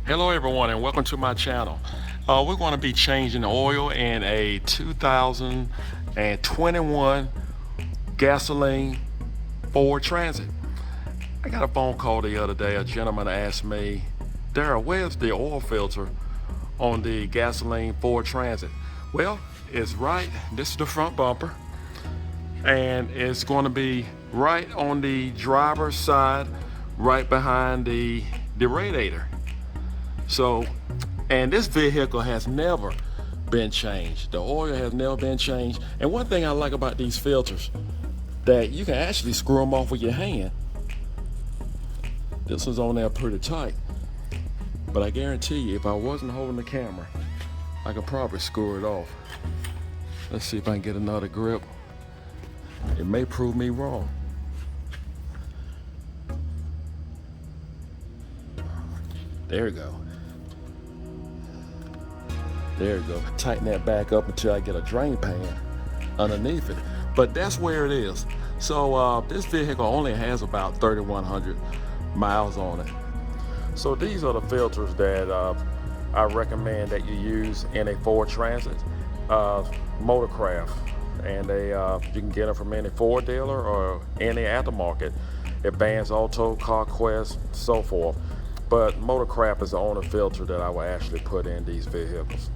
Hello everyone and welcome to my channel. We're going to be changing oil in a 2021 gasoline Ford Transit. I got a phone call the other day. A gentleman asked me, Daryl, where's the oil filter on the gasoline Ford Transit? Well, it's right, this is the front bumper, and it's going to be right on the driver's side, right behind the radiator. So, and this vehicle has never been changed. The oil has never been changed. And one thing I like about these filters, that you can actually screw them off with your hand. This one's on there pretty tight. But I guarantee you, if I wasn't holding the camera, I could probably screw it off. Let's see if I can get another grip. It may prove me wrong. There we go. There you go. Tighten that back up until I get a drain pan underneath it. But that's where it is. So this vehicle only has about 3,100 miles on it. So these are the filters that I recommend that you use in a Ford Transit. Motorcraft. And you can get them from any Ford dealer or any aftermarket. Advanced Auto, CarQuest, so forth. But Motorcraft is the only filter that I will actually put in these vehicles.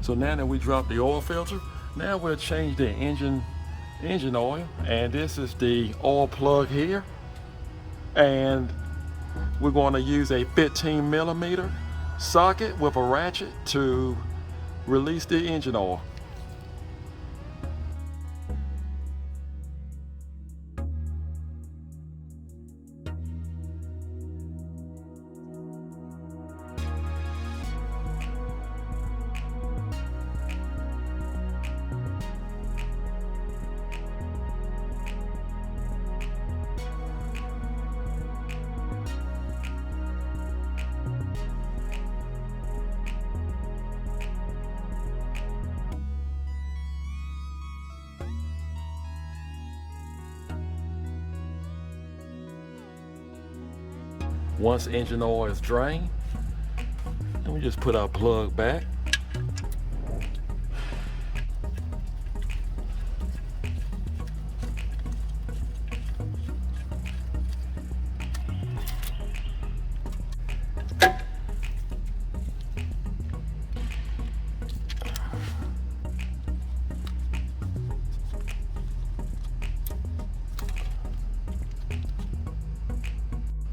So now that we dropped the oil filter, now we'll change the engine oil, and this is the oil plug here, and we're going to use a 15mm socket with a ratchet to release the engine oil. Once engine oil is drained, then we just put our plug back.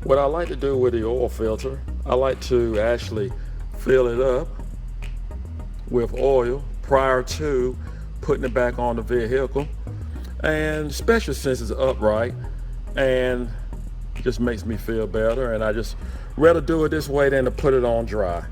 What I like to do with the oil filter, I like to actually fill it up with oil prior to putting it back on the vehicle, and especially since it's upright, and it just makes me feel better, and I just rather do it this way than to put it on dry.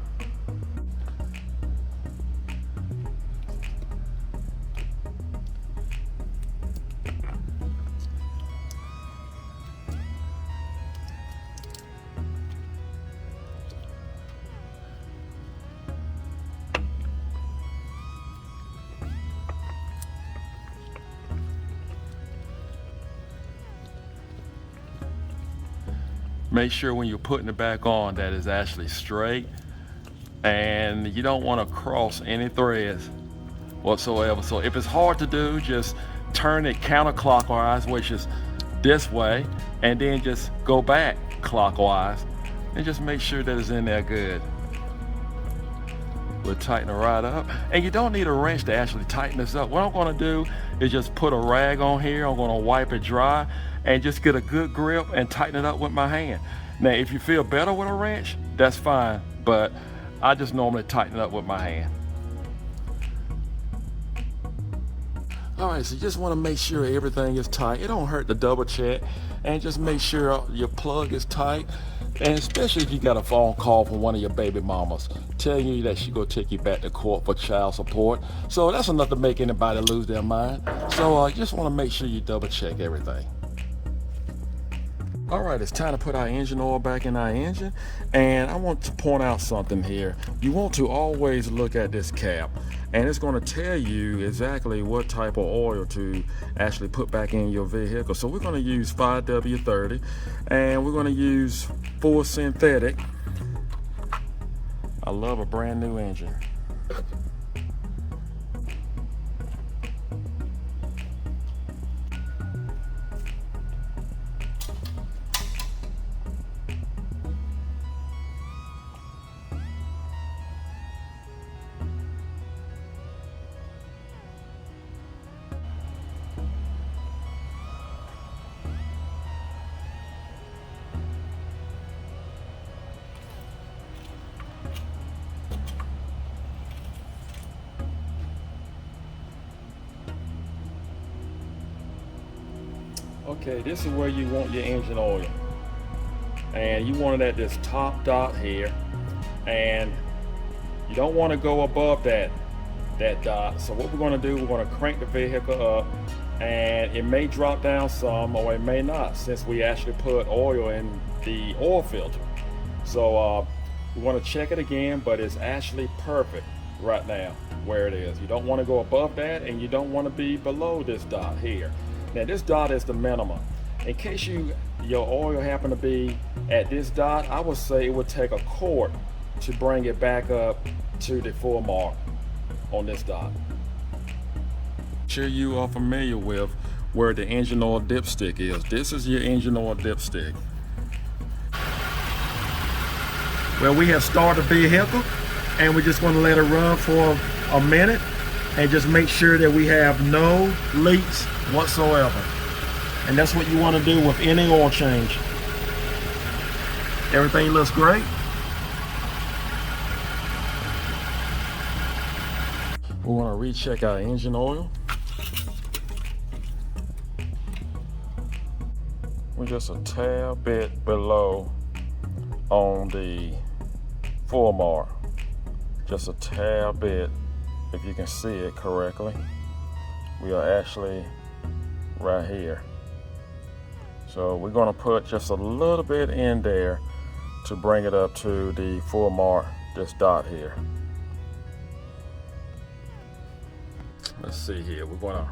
Make sure when you're putting it back on that it's actually straight, and you don't want to cross any threads whatsoever. So if it's hard to do, just turn it counterclockwise, which is this way, and then just go back clockwise and just make sure that it's in there good. We'll tighten it right up, and you don't need a wrench to actually tighten this up. What I'm going to do is just put a rag on here. I'm going to wipe it dry and just get a good grip and tighten it up with my hand. Now if you feel better with a wrench, that's fine, but I just normally tighten it up with my hand. All right, so you just want to make sure everything is tight. It don't hurt to double check and just make sure your plug is tight. And especially if you got a phone call from one of your baby mamas telling you that she gonna take you back to court for child support. So that's enough to make anybody lose their mind. So you just want to make sure you double check everything. All right, it's time to put our engine oil back in our engine. And I want to point out something here. You want to always look at this cap, and it's going to tell you exactly what type of oil to actually put back in your vehicle. So we're going to use 5W30, and we're going to use full synthetic. I love a brand new engine. Okay, this is where you want your engine oil, and you want it at this top dot here, and you don't want to go above that dot. So what we're going to do, we're going to crank the vehicle up, and it may drop down some or it may not, since we actually put oil in the oil filter. So we want to check it again, but it's actually perfect right now where it is. You don't want to go above that, and you don't want to be below this dot here. Now this dot is the minimum. In case your oil happen to be at this dot, I would say it would take a quart to bring it back up to the full mark on this dot. Sure you are familiar with where the engine oil dipstick is. This is your engine oil dipstick. Well, we have started the vehicle, and we're just going to let it run for a minute and just make sure that we have no leaks whatsoever. And that's what you want to do with any oil change. Everything looks great. We want to recheck our engine oil. We're just a tad bit below on the full mark. Just a tad bit, if you can see it correctly. We are actually right here. So we're going to put just a little bit in there to bring it up to the full mark, this dot here. Let's see here. We're going to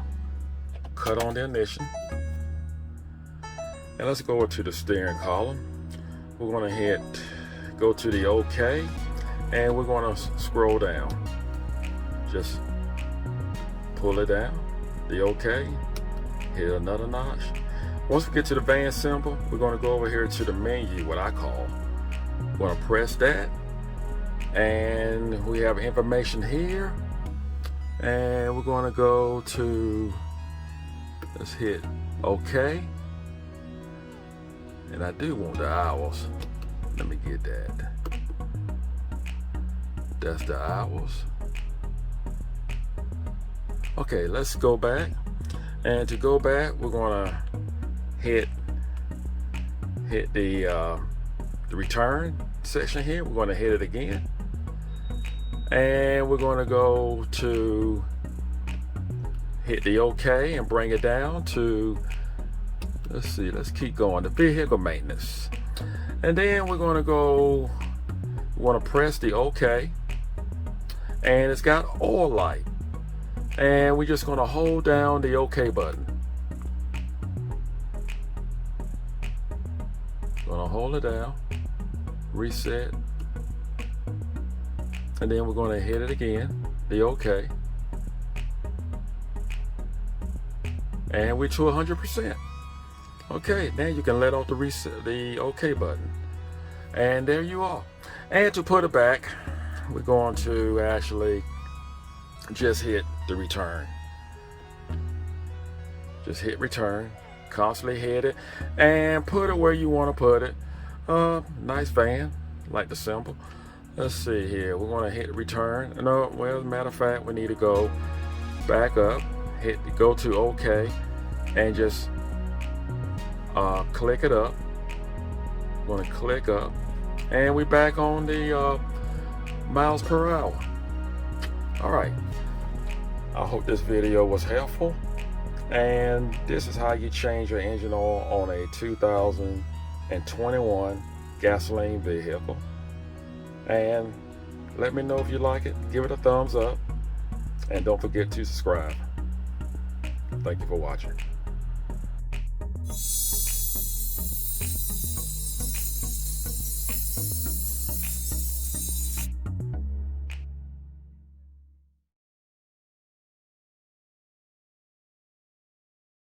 cut on the ignition. And let's go to the steering column. We're going to go to the OK, and we're going to scroll down. Just pull it down, the OK, hit another notch. Once we get to the van symbol, we're going to go over here to the menu, what I call. We're going to press that, and we have information here, and we're going to go to, let's hit OK, and I do want the hours. Let me get that. That's the hours. Okay, let's go back. And to go back, we're gonna hit the return section here. We're gonna hit it again. And we're gonna go to hit the OK and bring it down to, let's see, let's keep going, the vehicle maintenance. And then we're gonna go, we wanna press the OK, and it's got oil light. And we're just gonna hold down the OK button. Gonna hold it down, reset, and then we're gonna hit it again, the OK. And we're to 100%. Okay, now you can let off the OK button. And there you are. And to put it back, we're going to actually just hit the return. Just hit return, constantly hit it, and put it where you want to put it. Nice van, like the symbol. Let's see here, we're going to hit return. No, well, as a matter of fact, we need to go back up, go to OK, and just click it up, I'm going to click up, and we're back on the miles per hour. All right, I hope this video was helpful, and this is how you change your engine oil on a 2021 gasoline vehicle. And let me know if you like it. Give it a thumbs up, and don't forget to subscribe. Thank you for watching.